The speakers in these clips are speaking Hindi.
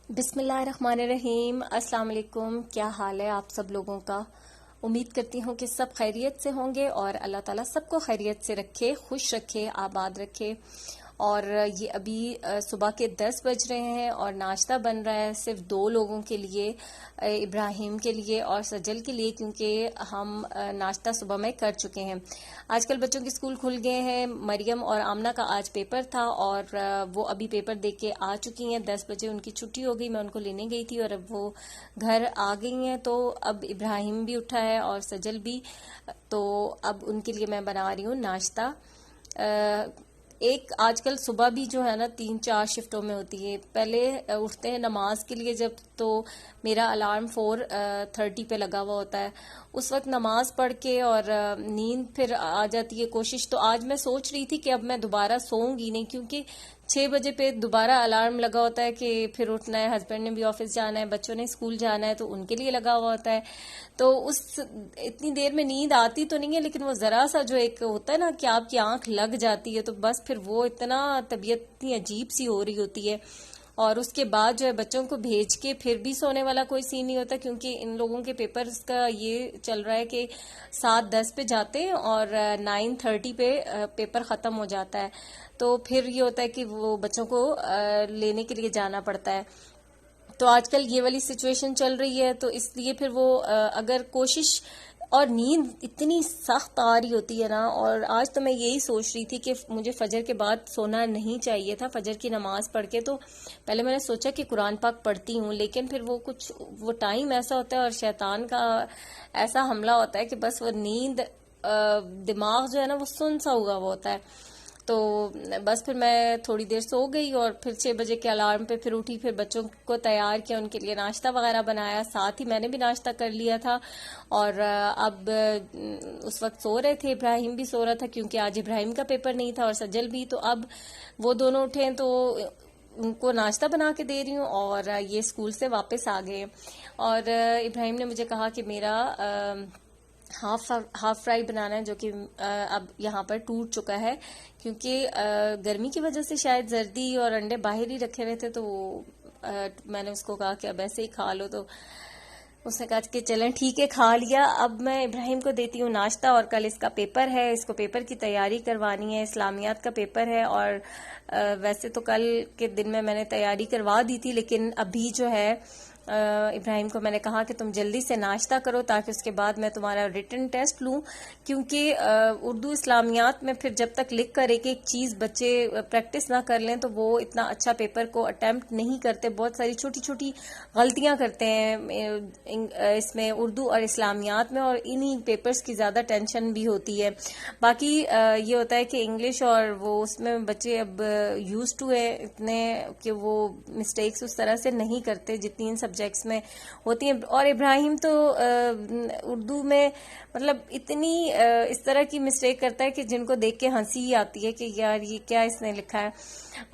बिस्मिल्लाहिर्रहमानिर्रहीम। अस्सलाम वालेकुम। क्या हाल है आप सब लोगों का। उम्मीद करती हूँ कि सब खैरियत से होंगे और अल्लाह ताला सबको खैरियत से रखे, खुश रखे, आबाद रखे। और ये अभी सुबह के 10 बज रहे हैं और नाश्ता बन रहा है सिर्फ 2 लोगों के लिए, इब्राहिम के लिए और सजल के लिए, क्योंकि हम नाश्ता सुबह में कर चुके हैं। आजकल बच्चों के स्कूल खुल गए हैं। मरियम और आमना का आज पेपर था और वो अभी पेपर दे के आ चुकी हैं। 10 बजे उनकी छुट्टी हो गई, मैं उनको लेने गई थी और अब वो घर आ गई हैं। तो अब इब्राहिम भी उठा है और सजल भी। तो अब उनके लिए मैं बना रही हूँ नाश्ता। एक आजकल सुबह भी जो है ना 3-4 शिफ्टों में होती है। पहले उठते हैं नमाज के लिए जब, तो मेरा अलार्म 4:30 पे लगा हुआ होता है। उस वक्त नमाज पढ़ के और नींद फिर आ जाती है। कोशिश तो आज मैं सोच रही थी कि अब मैं दोबारा सोऊंगी नहीं, क्योंकि 6 बजे पे दोबारा अलार्म लगा होता है कि फिर उठना है, हस्बैंड ने भी ऑफिस जाना है, बच्चों ने स्कूल जाना है, तो उनके लिए लगा हुआ होता है। तो उस इतनी देर में नींद आती तो नहीं है, लेकिन वो जरा सा जो एक होता है ना कि आपकी आंख लग जाती है, तो बस फिर वो इतना तबीयत इतनी अजीब सी हो रही होती है। और उसके बाद जो है बच्चों को भेज के फिर भी सोने वाला कोई सीन नहीं होता, क्योंकि इन लोगों के पेपर्स का ये चल रहा है कि 7:10 पे जाते हैं और 9:30 पे पेपर खत्म हो जाता है। तो फिर ये होता है कि वो बच्चों को लेने के लिए जाना पड़ता है। तो आजकल ये वाली सिचुएशन चल रही है, तो इसलिए फिर वो अगर कोशिश, और नींद इतनी सख्त आ रही होती है ना। और आज तो मैं यही सोच रही थी कि मुझे फजर के बाद सोना नहीं चाहिए था, फजर की नमाज पढ़ के। तो पहले मैंने सोचा कि कुरान पाक पढ़ती हूँ, लेकिन फिर वो टाइम ऐसा होता है और शैतान का ऐसा हमला होता है कि बस वो नींद, दिमाग जो है ना वो सुन सा हुआ वो होता है। तो बस फिर मैं थोड़ी देर सो गई और फिर 6 बजे के अलार्म पे फिर उठी, फिर बच्चों को तैयार किया, उनके लिए नाश्ता वगैरह बनाया, साथ ही मैंने भी नाश्ता कर लिया था। और अब उस वक्त सो रहे थे, इब्राहिम भी सो रहा था क्योंकि आज इब्राहिम का पेपर नहीं था और सजल भी। तो अब वो दोनों उठे हैं, तो उनको नाश्ता बना के दे रही हूँ और ये स्कूल से वापस आ गए। और इब्राहिम ने मुझे कहा कि मेरा हाफ फ्राई बनाना है, जो कि अब यहाँ पर टूट चुका है, क्योंकि गर्मी की वजह से शायद जर्दी और अंडे बाहर ही रखे हुए थे। तो मैंने उसको कहा कि अब ऐसे ही खा लो, तो उसने कहा कि चलें ठीक है, खा लिया। अब मैं इब्राहिम को देती हूँ नाश्ता और कल इसका पेपर है, इसको पेपर की तैयारी करवानी है, इस्लामियात का पेपर है। और वैसे तो कल के दिन में मैंने तैयारी करवा दी थी, लेकिन अभी जो है इब्राहिम को मैंने कहा कि तुम जल्दी से नाश्ता करो ताकि उसके बाद मैं तुम्हारा रिटन टेस्ट लूं, क्योंकि उर्दू इस्लामियात में फिर जब तक लिख कर एक एक चीज़ बच्चे प्रैक्टिस ना कर लें तो वो इतना अच्छा पेपर को अटेम्प्ट नहीं करते। बहुत सारी छोटी छोटी गलतियां करते हैं इसमें उर्दू और इस्लामियात में, और इन्हीं पेपर्स की ज़्यादा टेंशन भी होती है। बाकी ये होता है कि इंग्लिश और वो उसमें बच्चे अब यूज टू है इतने कि वो मिस्टेक्स उस तरह से नहीं करते जितनी इन सब्जेक्ट्स में होती हैं। और इब्राहिम तो उर्दू में मतलब इतनी इस तरह की मिस्टेक करता है कि जिनको देख के हंसी आती है कि यार ये क्या इसने लिखा है।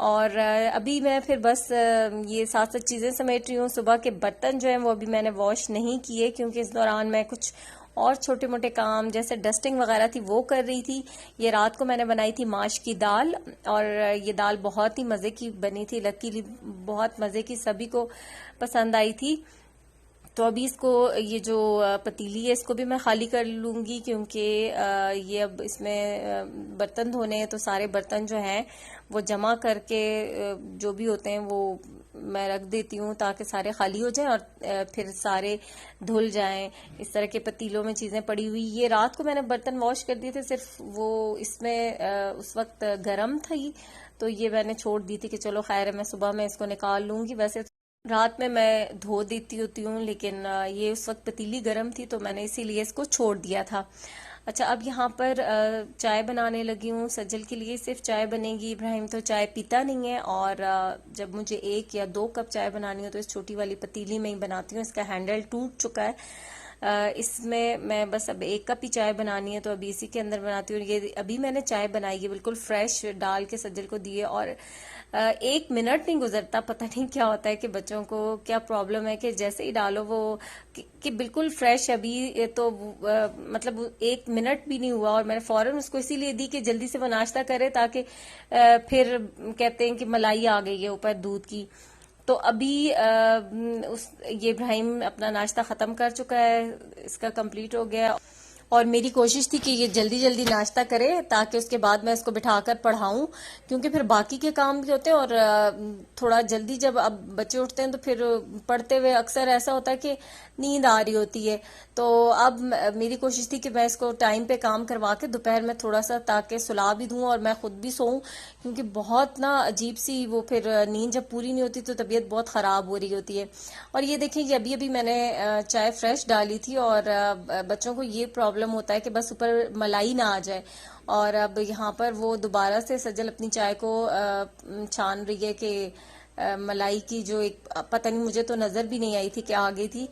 और अभी मैं फिर बस ये 7 चीज़ें समेट रही हूँ। सुबह के बर्तन जो हैं वो अभी मैंने वॉश नहीं किए, क्योंकि इस दौरान मैं कुछ और छोटे मोटे काम जैसे डस्टिंग वगैरह थी वो कर रही थी। ये रात को मैंने बनाई थी माश की दाल, और ये दाल बहुत ही मज़े की बनी थी, लकीली बहुत मज़े की, सभी को पसंद आई थी। तो अभी इसको, ये जो पतीली है इसको भी मैं खाली कर लूँगी, क्योंकि ये अब इसमें बर्तन धोने हैं, तो सारे बर्तन जो हैं वो जमा करके जो भी होते हैं वो मैं रख देती हूँ ताकि सारे खाली हो जाएं और फिर सारे धुल जाएं। इस तरह के पतीलों में चीज़ें पड़ी हुई, ये रात को मैंने बर्तन वॉश कर दिए थे, सिर्फ वो इसमें उस वक्त गर्म थी, तो ये मैंने छोड़ दी थी कि चलो खैर है, मैं सुबह में इसको निकाल लूँगी। वैसे रात में मैं धो देती होती हूँ, लेकिन ये उस वक्त पतीली गर्म थी तो मैंने इसीलिए इसको छोड़ दिया था। अच्छा, अब यहाँ पर चाय बनाने लगी हूँ सज्जल के लिए। सिर्फ चाय बनेगी, इब्राहिम तो चाय पीता नहीं है, और जब मुझे 1 या 2 कप चाय बनानी हो तो इस छोटी वाली पतीली में ही बनाती हूँ। इसका हैंडल टूट चुका है। इसमें मैं बस अब 1 कप ही चाय बनानी है तो अभी इसी के अंदर बनाती हूँ। ये अभी मैंने चाय बनाई है, बिल्कुल फ्रेश डाल के सज्जल को दिए, और 1 मिनट नहीं गुजरता, पता नहीं क्या होता है कि बच्चों को क्या प्रॉब्लम है कि जैसे ही डालो वो कि बिल्कुल फ्रेश। अभी तो मतलब 1 मिनट भी नहीं हुआ और मैंने फौरन उसको इसीलिए दी कि जल्दी से वो नाश्ता करे, ताकि फिर कहते हैं कि मलाई आ गई है ऊपर दूध की। तो अभी ये इब्राहिम अपना नाश्ता ख़त्म कर चुका है, इसका कंप्लीट हो गया। और मेरी कोशिश थी कि ये जल्दी जल्दी नाश्ता करे ताकि उसके बाद मैं इसको बिठाकर पढ़ाऊं, क्योंकि फिर बाकी के काम भी होते हैं। और थोड़ा जल्दी जब अब बच्चे उठते हैं तो फिर पढ़ते हुए अक्सर ऐसा होता है कि नींद आ रही होती है। तो अब मेरी कोशिश थी कि मैं इसको टाइम पे काम करवा के दोपहर में थोड़ा सा, ताकि सुला भी दूं और मैं खुद भी सोऊं, क्योंकि बहुत ना अजीब सी वो फिर नींद जब पूरी नहीं होती तो तबीयत बहुत ख़राब हो रही होती है। और ये देखें कि अभी अभी मैंने चाय फ्रेश डाली थी, और बच्चों को ये प्रॉब्लम होता है कि बस ऊपर मलाई ना आ जाए। और अब यहाँ पर वो दोबारा से सजल अपनी चाय को छान रही है कि मलाई की जो एक, पता नहीं, मुझे तो नज़र भी नहीं आई थी कि आ गई थी।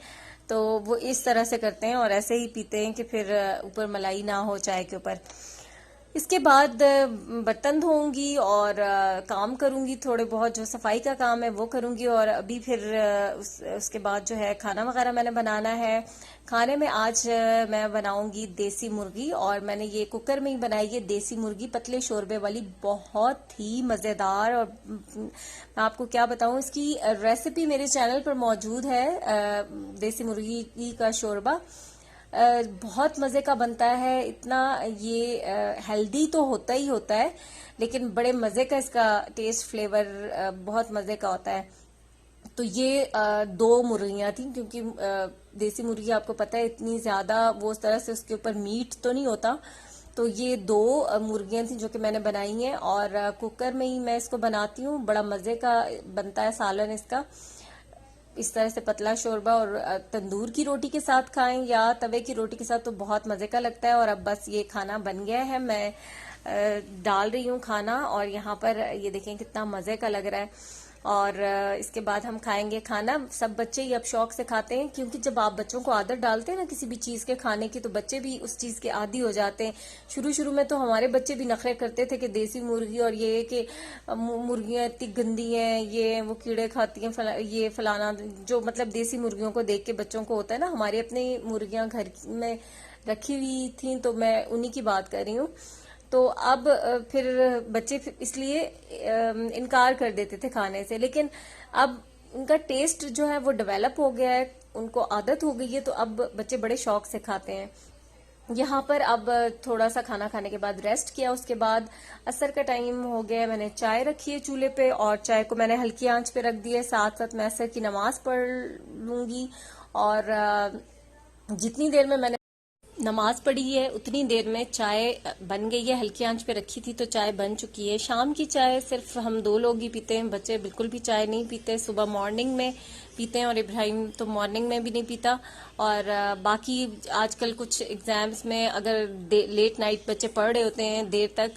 तो वो इस तरह से करते हैं और ऐसे ही पीते हैं कि फिर ऊपर मलाई ना हो चाय के ऊपर। इसके बाद बर्तन धोऊंगी और काम करूंगी, थोड़े बहुत जो सफाई का काम है वो करूंगी। और अभी फिर उसके बाद जो है खाना वगैरह मैंने बनाना है। खाने में आज मैं बनाऊंगी देसी मुर्गी, और मैंने ये कुकर में ही बनाई है देसी मुर्गी, पतले शोरबे वाली, बहुत ही मज़ेदार। और मैं आपको क्या बताऊं, इसकी रेसिपी मेरे चैनल पर मौजूद है। देसी मुर्गी का शोरबा बहुत मज़े का बनता है। इतना ये हेल्दी तो होता ही होता है, लेकिन बड़े मज़े का इसका टेस्ट, फ्लेवर बहुत मज़े का होता है। तो ये दो मुर्गियां थी, क्योंकि देसी मुर्गी आपको पता है इतनी ज़्यादा वो उस तरह से उसके ऊपर मीट तो नहीं होता। तो ये दो मुर्गियां थी जो कि मैंने बनाई हैं, और कुकर में ही मैं इसको बनाती हूँ। बड़ा मज़े का बनता है सालन इसका। इस तरह से पतला शोरबा, और तंदूर की रोटी के साथ खाएं या तवे की रोटी के साथ तो बहुत मज़े का लगता है। और अब बस ये खाना बन गया है, मैं डाल रही हूँ खाना, और यहाँ पर ये देखें कितना मज़े का लग रहा है। और इसके बाद हम खाएंगे खाना। सब बच्चे ही अब शौक से खाते हैं, क्योंकि जब आप बच्चों को आदत डालते हैं ना किसी भी चीज़ के खाने की, तो बच्चे भी उस चीज़ के आदी हो जाते हैं। शुरू शुरू में तो हमारे बच्चे भी नखरे करते थे कि देसी मुर्गी, और ये कि मुर्गियां इतनी गंदी हैं, ये वो कीड़े खाती हैं, ये फलाना, जो मतलब देसी मुर्गियों को देख के बच्चों को होता है ना। हमारी अपनी मुर्गियां घर में रखी हुई थी, तो मैं उन्हीं की बात कर रही हूँ। तो अब फिर बच्चे इसलिए इनकार कर देते थे खाने से, लेकिन अब उनका टेस्ट जो है वो डेवलप हो गया है, उनको आदत हो गई है, तो अब बच्चे बड़े शौक से खाते हैं। यहाँ पर अब थोड़ा सा खाना खाने के बाद रेस्ट किया, उसके बाद असर का टाइम हो गया, मैंने चाय रखी है चूल्हे पे, और चाय को मैंने हल्की आंच पे रख दी है। साथ साथ मैं असर की नमाज पढ़ लूंगी, और जितनी देर में मैंने नमाज पढ़ी है उतनी देर में चाय बन गई है। हल्की आंच पे रखी थी तो चाय बन चुकी है। शाम की चाय सिर्फ हम दो लोग ही पीते हैं, बच्चे बिल्कुल भी चाय नहीं पीते। सुबह मॉर्निंग में पीते हैं, और इब्राहिम तो मॉर्निंग में भी नहीं पीता। और बाकी आजकल कुछ एग्जाम्स में अगर लेट नाइट बच्चे पढ़ रहे होते हैं देर तक,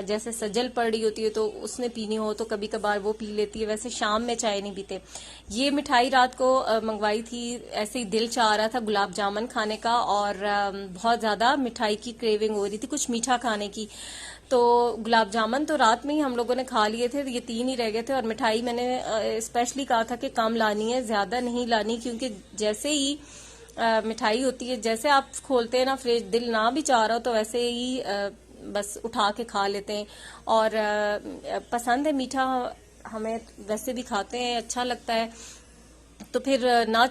जैसे सजल पढ़ रही होती है तो उसने पीनी हो तो कभी कभार वो पी लेती है, वैसे शाम में चाय नहीं पीते। ये मिठाई रात को मंगवाई थी, ऐसे ही दिल चाह रहा था गुलाब जामुन खाने का, और बहुत ज्यादा मिठाई की क्रेविंग हो रही थी, कुछ मीठा खाने की। तो गुलाब जामुन तो रात में ही हम लोगों ने खा लिए थे, ये 3 ही रह गए थे। और मिठाई मैंने स्पेशली कहा था कि कम लानी है, ज्यादा नहीं लानी, क्योंकि जैसे ही मिठाई होती है, जैसे आप खोलते हैं ना फ्रिज, दिल ना भी चाह रहा हो तो वैसे ही बस उठा के खा लेते हैं। और पसंद है मीठा, हमें वैसे भी खाते हैं, अच्छा लगता है। तो फिर ना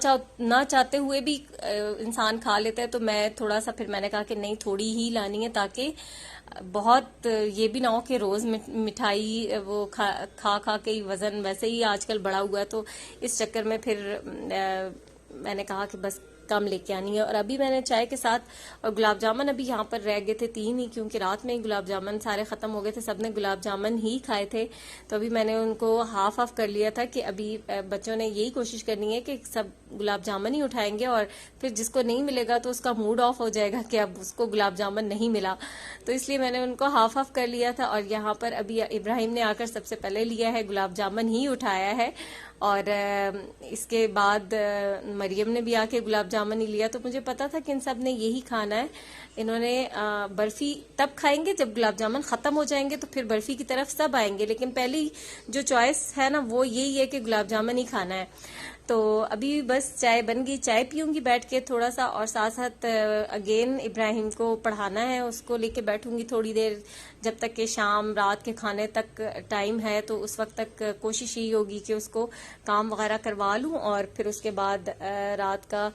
चाहते हुए भी इंसान खा लेता है। तो मैं थोड़ा सा, फिर मैंने कहा कि नहीं, थोड़ी ही लानी है, ताकि बहुत ये भी ना हो कि रोज मिठाई वो खा खा के ही वजन वैसे ही आजकल बढ़ा हुआ है। तो इस चक्कर में फिर मैंने कहा कि बस कम लेके आनी है। और अभी मैंने चाय के साथ, और गुलाब जामुन अभी यहाँ पर रह गए थे 3 ही, क्योंकि रात में ही गुलाब जामुन सारे खत्म हो गए थे, सबने गुलाब जामुन ही खाए थे। तो अभी मैंने उनको हाफ हाफ कर लिया था कि अभी बच्चों ने यही कोशिश करनी है कि सब गुलाब जामुन ही उठाएंगे, और फिर जिसको नहीं मिलेगा तो उसका मूड ऑफ हो जाएगा कि अब उसको गुलाब जामुन नहीं मिला। तो इसलिए मैंने उनको हाफ हाफ कर लिया था। और यहाँ पर अभी इब्राहिम ने आकर सबसे पहले लिया है, गुलाब जामुन ही उठाया है। और इसके बाद मरियम ने भी आके गुलाब जामुन ही लिया। तो मुझे पता था कि इन सब ने यही खाना है। इन्होंने बर्फी तब खाएंगे जब गुलाब जामुन खत्म हो जाएंगे, तो फिर बर्फी की तरफ सब आएंगे, लेकिन पहली जो चॉइस है ना वो यही है कि गुलाब जामुन ही खाना है। तो अभी बस चाय बन गई, चाय पीऊंगी बैठ के थोड़ा सा, और साथ साथ अगेन इब्राहिम को पढ़ाना है, उसको लेके बैठूंगी थोड़ी देर, जब तक कि शाम रात के खाने तक टाइम है। तो उस वक्त तक कोशिश यही होगी कि उसको काम वगैरह करवा लूं, और फिर उसके बाद रात का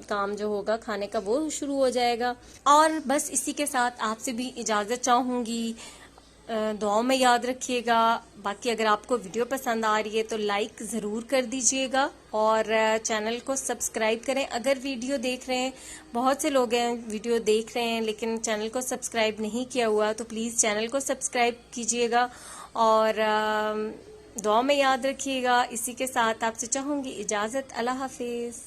काम जो होगा खाने का वो शुरू हो जाएगा। और बस इसी के साथ आपसे भी इजाज़त चाहूंगी। दुआओं में याद रखिएगा। बाकी अगर आपको वीडियो पसंद आ रही है तो लाइक ज़रूर कर दीजिएगा, और चैनल को सब्सक्राइब करें अगर वीडियो देख रहे हैं। बहुत से लोग हैं वीडियो देख रहे हैं लेकिन चैनल को सब्सक्राइब नहीं किया हुआ, तो प्लीज़ चैनल को सब्सक्राइब कीजिएगा और दुआ में याद रखिएगा। इसी के साथ आपसे चाहूँगी इजाज़त। अल्लाह हाफिज़।